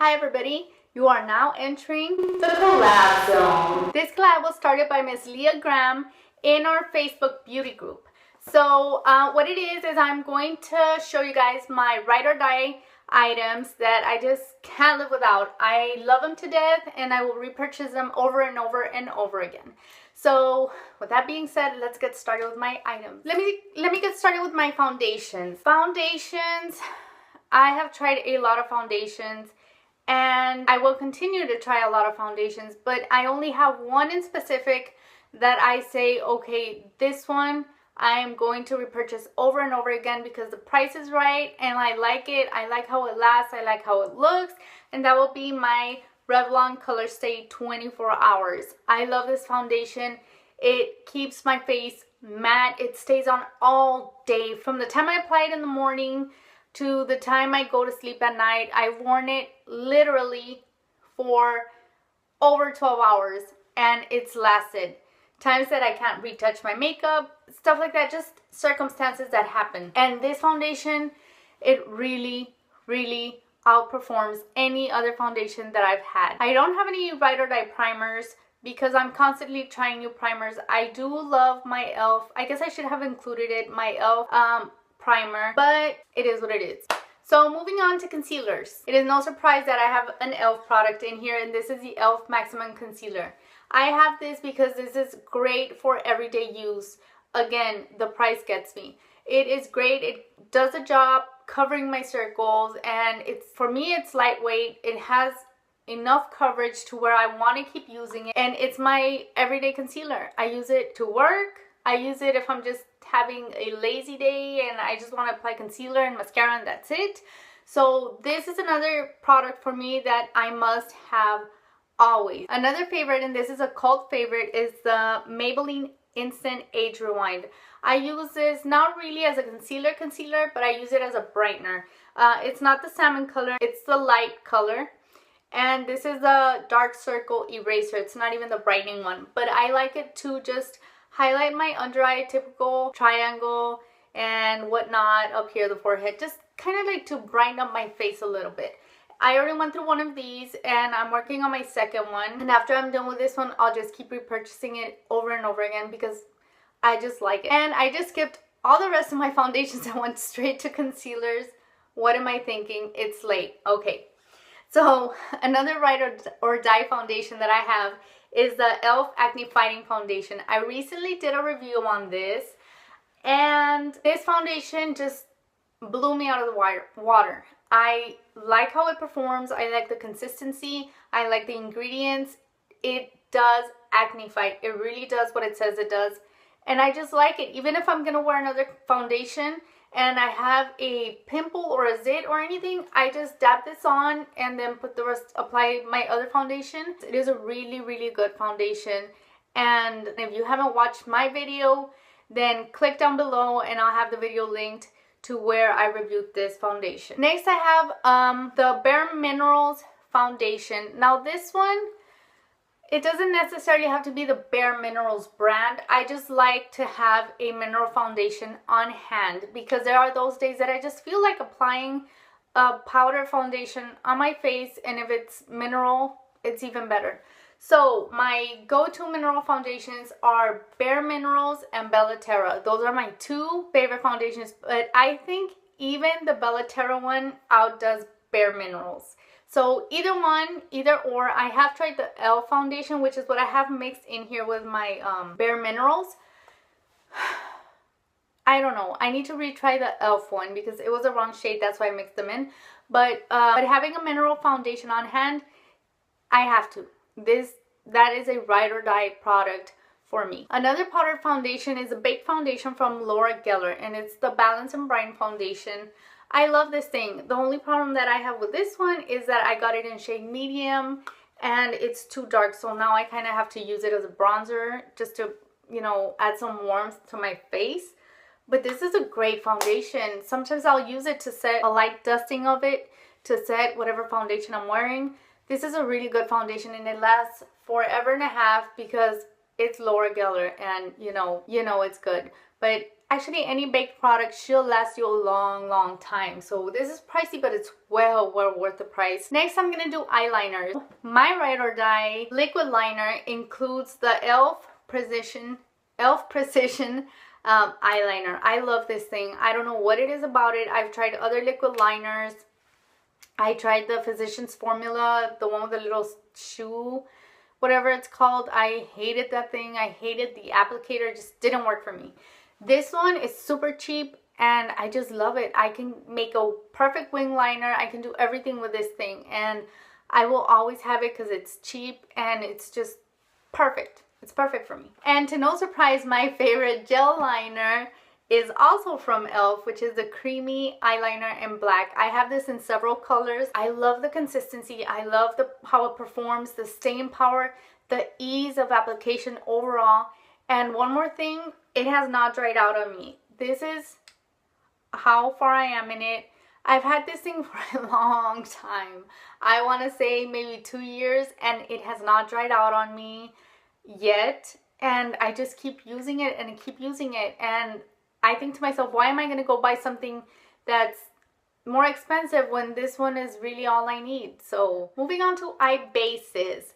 Hi everybody, you are now entering the collab zone. This collab was started by Miss Leah Graham in our Facebook beauty group. So what it is I'm going to show you guys my ride or die items that I just can't live without. I love them to death and I will repurchase them over and over and over again. So with that being said, let's get started with my items. Let me get started with my foundations. I have tried a lot of foundations and I will continue to try a lot of foundations, but I only have one in specific that I say, okay, this one I am going to repurchase over and over again because the price is right and I like it. I like how it lasts. I like how it looks. And that will be my Revlon Color Stay 24 Hours. I love this foundation. It keeps my face matte. It stays on all day. From the time I apply it in the morning to the time I go to sleep at night. I've worn it literally for over 12 hours and it's lasted. Times that I can't retouch my makeup, stuff like that, just circumstances that happen. And this foundation, it really, really outperforms any other foundation that I've had. I don't have any ride or die primers because I'm constantly trying new primers. I do love my e.l.f. I guess I should have included it, my e.l.f. Primer, but it is what it is. So moving on to concealers. It is no surprise that I have an e.l.f. product in here, and this is the e.l.f. Maximum Concealer. I have this because this is great for everyday use. Again, the price gets me. It is great. It does a job covering my circles, and for me it's lightweight. It has enough coverage to where I want to keep using it, and it's my everyday concealer. I use it to work. I use it if I'm just having a lazy day and I just want to apply concealer and mascara and that's it. So this is another product for me that I must have always. Another favorite, and this is a cult favorite, is the Maybelline Instant Age Rewind. I use this not really as a concealer, but I use it as a brightener. It's not the salmon color, it's the light color. And this is the dark circle eraser. It's not even the brightening one, but I like it to just highlight my under eye, typical triangle and whatnot up here, the forehead, just kind of like to brighten up my face a little bit. I already went through one of these and I'm working on my second one, and after I'm done with this one I'll just keep repurchasing it over and over again because I just like it. And I just skipped all the rest of my foundations and went straight to concealers. What am I thinking? It's late. Okay, so another ride or die foundation that I have is the e.l.f. Acne Fighting Foundation. I recently did a review on this, and this foundation just blew me out of the water. I like how it performs. I like the consistency. I like the ingredients. It does acne fight. It really does what it says it does. And I just like it. Even if I'm going to wear another foundation and I have a pimple or a zit or anything, I just dab this on and then apply my other foundation. It is a really, really good foundation. And if you haven't watched my video, then click down below and I'll have the video linked to where I reviewed this foundation. Next I have the Bare Minerals foundation. Now this one, it doesn't necessarily have to be the Bare Minerals brand. I just like to have a mineral foundation on hand because there are those days that I just feel like applying a powder foundation on my face, and if it's mineral, it's even better. So my go-to mineral foundations are Bare Minerals and Bella Terra. Those are my two favorite foundations, but I think even the Bella Terra one outdoes Bare Minerals. So either one, either or. I have tried the e.l.f. foundation, which is what I have mixed in here with my Bare Minerals. I don't know. I need to retry the e.l.f. one because it was the wrong shade. That's why I mixed them in. But having a mineral foundation on hand, I have to. That is a ride or die product for me. Another powder foundation is a baked foundation from Laura Geller, and it's the Balance and Brighten foundation. I love this thing. The only problem that I have with this one is that I got it in shade medium and it's too dark, so now I kind of have to use it as a bronzer just to, you know, add some warmth to my face. But this is a great foundation. Sometimes I'll use it to set a light dusting of it to set whatever foundation I'm wearing. This is a really good foundation and it lasts forever and a half because it's Laura Geller and you know it's good. But actually any baked product should last you a long time. So this is pricey, but it's well worth the price. Next, I'm gonna do eyeliner. My ride or die liquid liner includes the e.l.f. Precision eyeliner. I love this thing. I don't know what it is about it. I've tried other liquid liners. I tried the Physicians Formula, the one with the little shoe, whatever it's called. I hated that thing. I hated the applicator. It just didn't work for me. This one is super cheap and I just love it. I can make a perfect wing liner. I can do everything with this thing, and I will always have it because it's cheap and it's just perfect. It's perfect for me. And to no surprise, my favorite gel liner is also from e.l.f., which is the creamy eyeliner in black. I have this in several colors. I love the consistency. I love how it performs, the staying power, the ease of application overall. And one more thing, it has not dried out on me. This is how far I am in it. I've had this thing for a long time. I want to say maybe 2 years, and it has not dried out on me yet. And I just keep using it and keep using it. And I think to myself, why am I going to go buy something that's more expensive when this one is really all I need? So moving on to eye bases.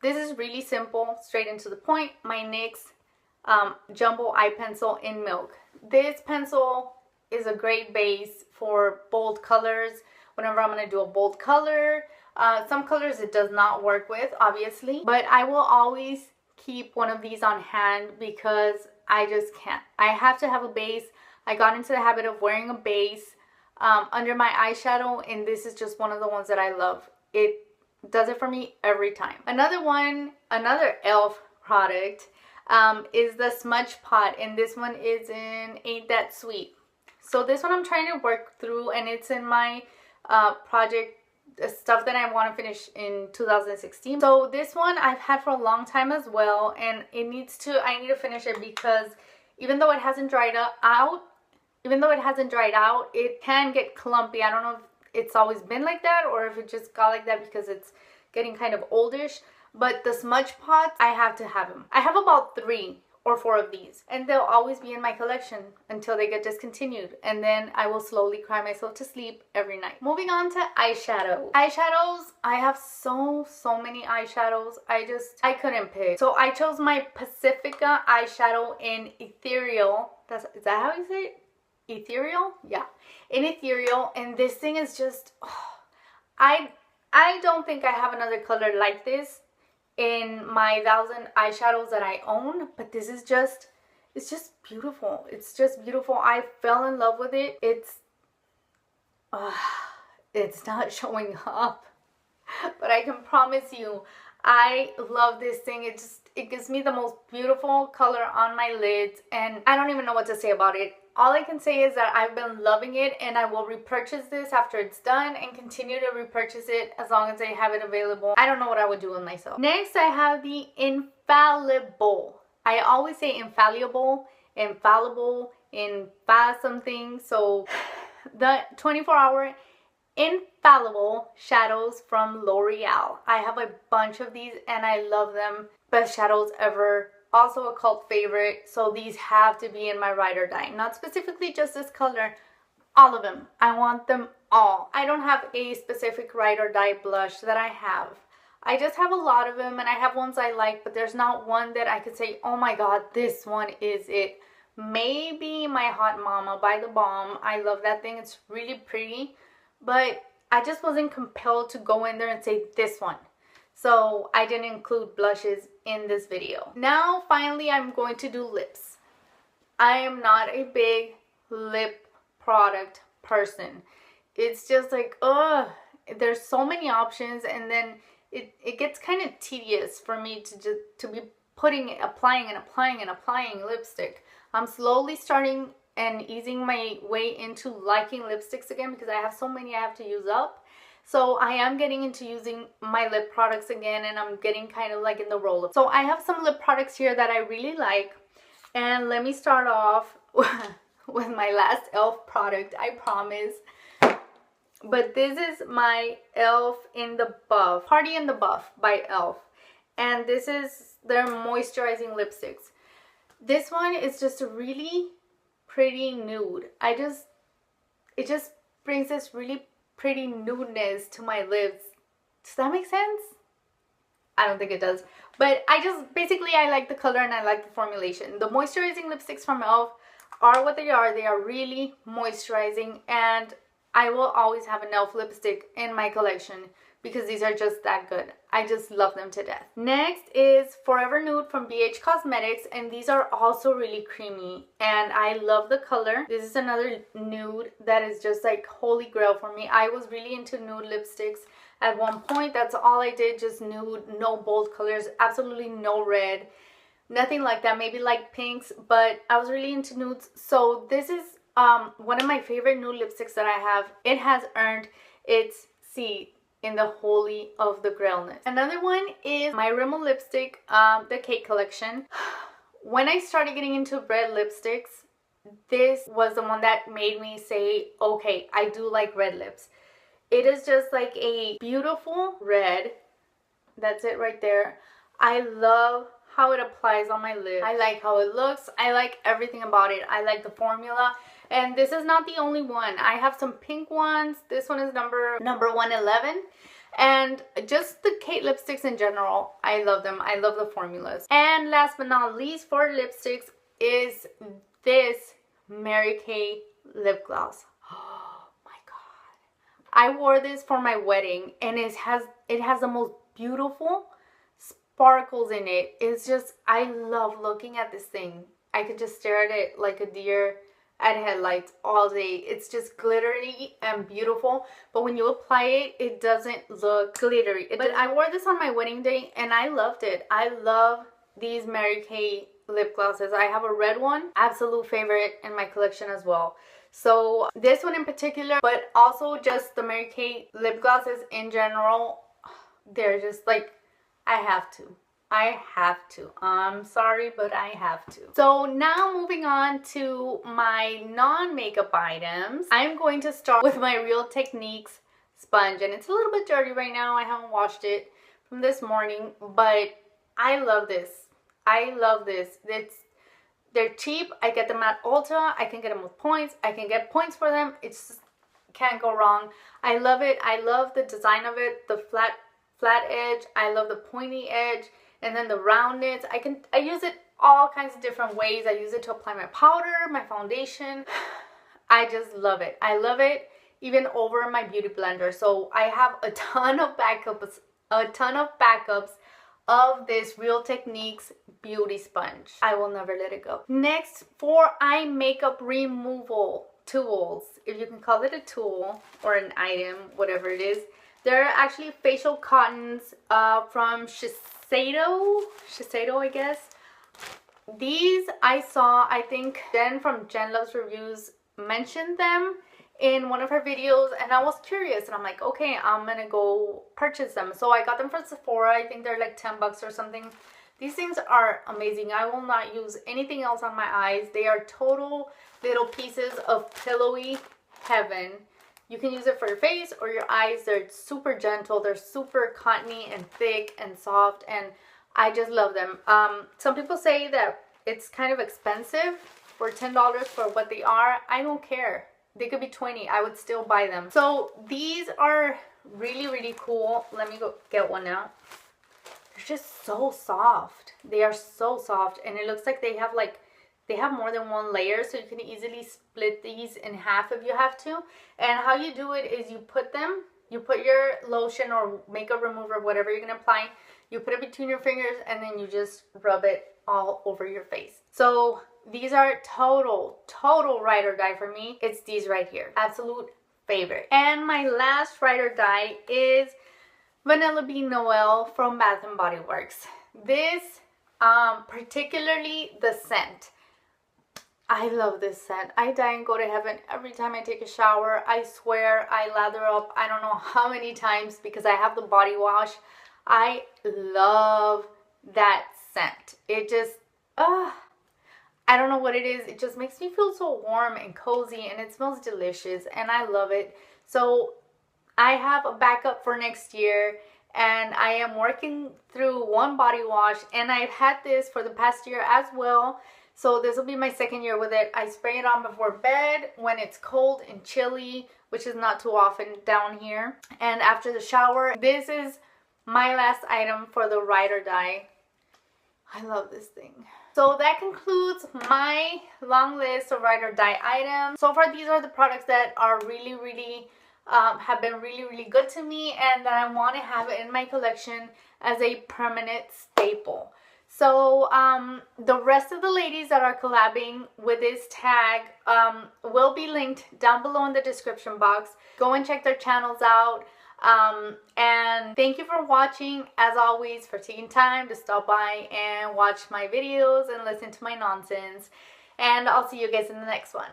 This is really simple, straight into the point. My NYX Jumbo Eye Pencil in Milk. This pencil is a great base for bold colors. Whenever I'm going to do a bold color, some colors it does not work with, obviously. But I will always keep one of these on hand because I just can't. I have to have a base. I got into the habit of wearing a base under my eyeshadow, and this is just one of the ones that I love. It does it for me every time. Another e.l.f. product is the smudge pot, and this one is in Ain't That Sweet. So this one I'm trying to work through, and it's in my project stuff that I want to finish in 2016. So this one I've had for a long time as well, and I need to finish it because even though it hasn't dried out, it can get clumpy. I don't know if it's always been like that or if it just got like that because it's getting kind of oldish. But the smudge pots, I have to have them. I have about 3 or 4 of these, and they'll always be in my collection until they get discontinued, and then I will slowly cry myself to sleep every night. Moving on to eyeshadow. Eyeshadows, I have so many eyeshadows. I couldn't pick. So I chose my Pacifica eyeshadow in Ethereal. Is that how you say it? Ethereal? Yeah, in Ethereal. And this thing is just, I don't think I have another color like this in my 1,000 eyeshadows that I own, but this is just, it's just beautiful. It's just beautiful. I fell in love with it. It's not showing up, but I can promise you, I love this thing. It gives me the most beautiful color on my lids, and I don't even know what to say about it. All I can say is that I've been loving it, and I will repurchase this after it's done and continue to repurchase it as long as I have it available. I don't know what I would do with myself. Next, I have the Infallible. I always say infallible, something. So the 24-hour Infallible shadows from L'Oreal. I have a bunch of these and I love them. Best shadows ever. Also a cult favorite, so these have to be in my ride or die. Not specifically just this color, all of them. I want them all. I don't have a specific ride or die blush that I have. I just have a lot of them, and I have ones I like, but there's not one that I could say, oh my god, this one is it. Maybe my Hot Mama by The Balm. I love that thing. It's really pretty, but I just wasn't compelled to go in there and say this one. So I didn't include blushes in this video. Now, finally, I'm going to do lips. I am not a big lip product person. It's just like, there's so many options, and then it gets kind of tedious for me to be applying lipstick. I'm slowly starting and easing my way into liking lipsticks again because I have so many I have to use up. So I am getting into using my lip products again, and I'm getting kind of like in the roll. So I have some lip products here that I really like. And let me start off with my last e.l.f. product, I promise. But this is my e.l.f. in the Buff, Party in the Buff by e.l.f. And this is their moisturizing lipsticks. This one is just a really pretty nude. It just brings this really pretty nudeness to my lips. Does that make sense? I don't think it does. But I like the color and I like the formulation. The moisturizing lipsticks from e.l.f. are what they are. They are really moisturizing, and I will always have an e.l.f. lipstick in my collection because these are just that good. I just love them to death. Next is Forever Nude from BH Cosmetics, and these are also really creamy and I love the color. This is another nude that is just like holy grail for me. I was really into nude lipsticks at one point. That's all I did, just nude, no bold colors, absolutely no red, nothing like that. Maybe like pinks, but I was really into nudes. So this is one of my favorite nude lipsticks that I have. It has earned its seat in the holy of the grailness. Another one is my Rimmel lipstick, the Cake Collection. When I started getting into red lipsticks, this was the one that made me say, okay, I do like red lips. It is just like a beautiful red. That's it right there. I love how it applies on my lips. I like how it looks. I like everything about it. I like the formula. And this is not the only one. I have some pink ones. This one is number 111. And just the Kate lipsticks in general, I love them. I love the formulas. And last but not least for lipsticks is this Mary Kay lip gloss. Oh my god. I wore this for my wedding and it has the most beautiful sparkles in it. It's just, I love looking at this thing. I could just stare at it like a deer at headlights all day. It's just glittery and beautiful, but when you apply it, it doesn't look glittery. But I wore this on my wedding day and I loved it. I love these Mary Kay lip glosses. I have a red one, absolute favorite in my collection as well. So this one in particular, but also just the Mary Kay lip glosses in general, they're just like, I have to. I'm sorry, but I have to. So now moving on to my non-makeup items. I'm going to start with my Real Techniques sponge, and it's a little bit dirty right now. I haven't washed it from this morning, but I love this. I love this. They're cheap. I get them at Ulta. I can get them with points. I can get points for them. It's just, can't go wrong. I love it. I love the design of it. The flat edge. I love the pointy edge. And then the roundness. I use it all kinds of different ways. I use it to apply my powder, my foundation. I just love it. I love it even over my beauty blender. So I have a ton of backups of this Real Techniques beauty sponge. I will never let it go. Next, for eye makeup removal tools, if you can call it a tool or an item, whatever it is. There are actually facial cottons from Shiseido, I guess. These I saw, I think Jen from Jen Loves Reviews mentioned them in one of her videos, and I was curious, and I'm like, okay, I'm gonna go purchase them. So I got them from Sephora. I think they're like 10 bucks or something. These things are amazing. I will not use anything else on my eyes. They are total little pieces of pillowy heaven. You can use it for your face or your eyes. They're super gentle. They're super cottony and thick and soft, and I just love them. Some people say that it's kind of expensive for $10 for what they are. I don't care. They could be 20. I would still buy them. So these are really, really cool. Let me go get one now. They're just so soft. They are so soft, and it looks like they have more than one layer, so you can easily split these in half if you have to. And how you do it is you put your lotion or makeup remover, whatever you're gonna apply, you put it between your fingers, and then you just rub it all over your face. So these are total ride or die for me. It's these right here. Absolute favorite. And my last ride or die is Vanilla Bean Noel from Bath & Body Works. This, particularly the scent. I love this scent. I die and go to heaven every time I take a shower. I swear I lather up I don't know how many times because I have the body wash. I love that scent. It just, I don't know what it is. It just makes me feel so warm and cozy, and it smells delicious, and I love it. So I have a backup for next year, and I am working through one body wash, and I've had this for the past year as well. So this will be my second year with it. I spray it on before bed when it's cold and chilly, which is not too often down here, and after the shower. This is my last item for the Ride or Die. I love this thing. So that concludes my long list of Ride or Die items. So far, these are the products that are really have been really good to me, and that I want to have in my collection as a permanent staple. So the rest of the ladies that are collabing with this tag will be linked down below in the description box. Go and check their channels out. And thank you for watching, as always, for taking time to stop by and watch my videos and listen to my nonsense. And I'll see you guys in the next one.